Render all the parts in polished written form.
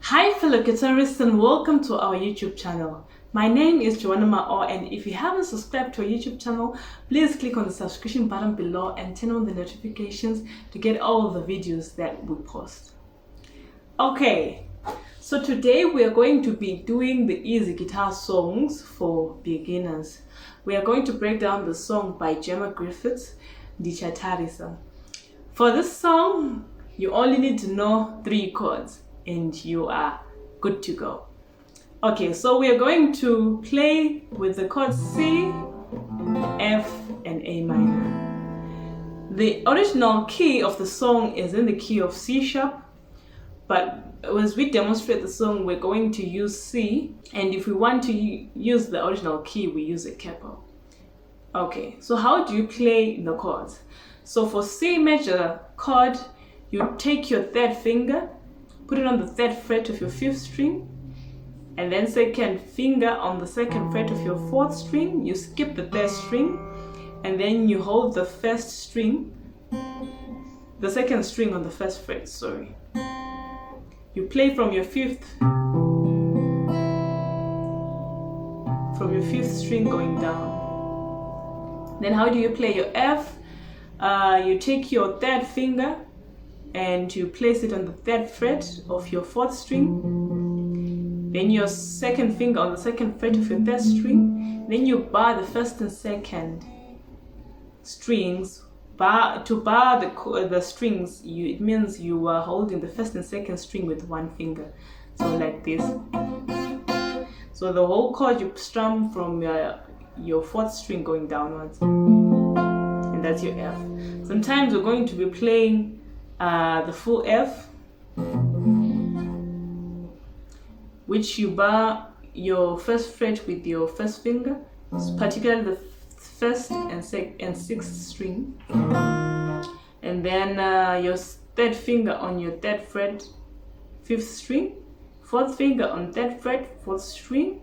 Hi fellow guitarists and welcome to our YouTube channel. My name is Joana, and if you haven't subscribed to our YouTube channel, please click on the subscription button below and turn on the notifications to get all of the videos that we post. Okay, so today we are going to be doing the easy guitar songs for beginners. We are going to break down the song by Gemma Griffiths, ndichatarisa. For this song, you only need to know 3 chords and you are good to go. Okay, so we are going to play with the chords C, F, and A minor. The original key of the song is in the key of C sharp, but as we demonstrate the song, we're going to use C, and if we want to use the original key, we use a capo. Okay, so how do you play the chords? So for C major chord, you take your 3rd finger, put it on the 3rd fret of your 5th string, and then 2nd finger on the 2nd fret of your 4th string. You skip the 3rd string, and then you hold the 1st string, the 2nd string on the 1st fret, sorry. You play from your 5th string going down. Then how do you play your F? You take your 3rd finger and you place it on the 3rd fret of your 4th string, then your 2nd finger on the 2nd fret of your 3rd string, then you bar the 1st and 2nd strings. To bar the strings, it means you are holding the 1st and 2nd string with 1 finger, so like this. So the whole chord you strum from your 4th string going downwards, and that's your F. Sometimes we're going to be playing the full F, which you bar your 1st fret with your 1st finger, particularly the 1st and 6th string, and then your 3rd finger on your 3rd fret 5th string, 4th finger on 3rd fret 4th string,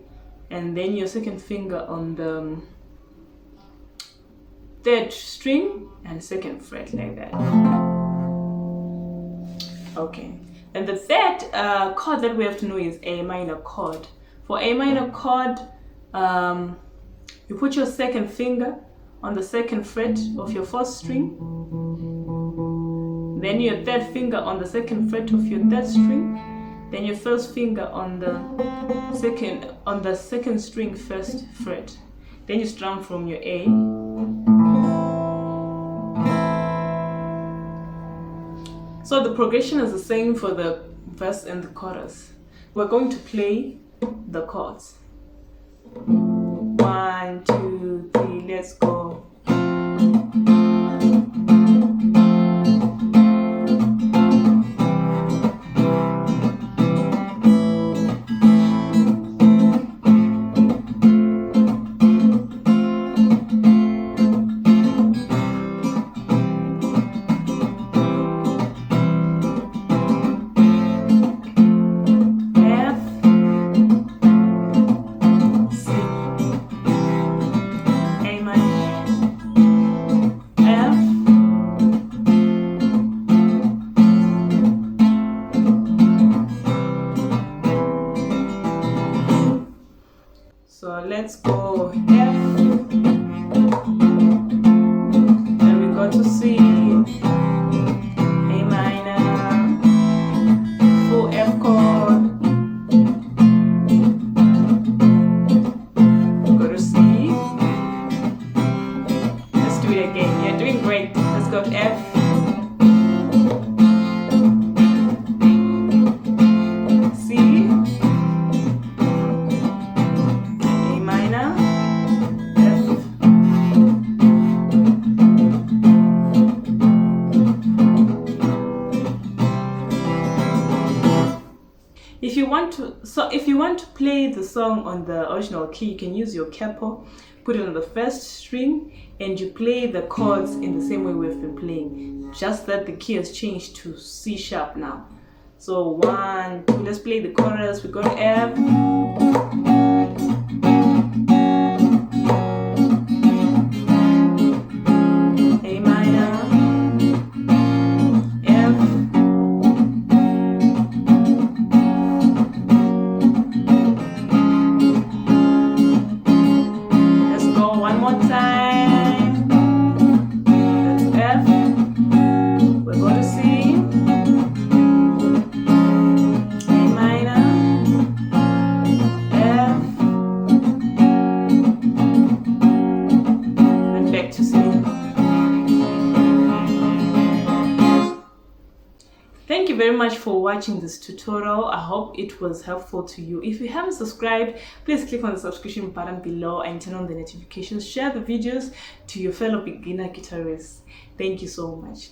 and then your 2nd finger on the 3rd string and 2nd fret, like that. Okay, and the 3rd chord that we have to know is A minor chord. For A minor chord, you put your 2nd finger on the 2nd fret of your 4th string, then your 3rd finger on the 2nd fret of your 3rd string, then your 1st finger on the 2nd string 1st fret. Then you strum from your A. So the progression is the same for the verse and the chorus. We're going to play the chords. 1, 2, 3, let's go. If you want to play the song on the original key, you can use your capo, put it on the first string, and you play the chords in the same way we've been playing, just that the key has changed to C sharp now. So 1, 2, let's play the chorus. We go to F, A minor, F, let's go one more time. That's F, we're going to C, A minor, F, and back to C. Thank you very much for watching this tutorial. I hope it was helpful to you. If you haven't subscribed, please click on the subscription button below and turn on the notifications. Share the videos to your fellow beginner guitarists. Thank you so much.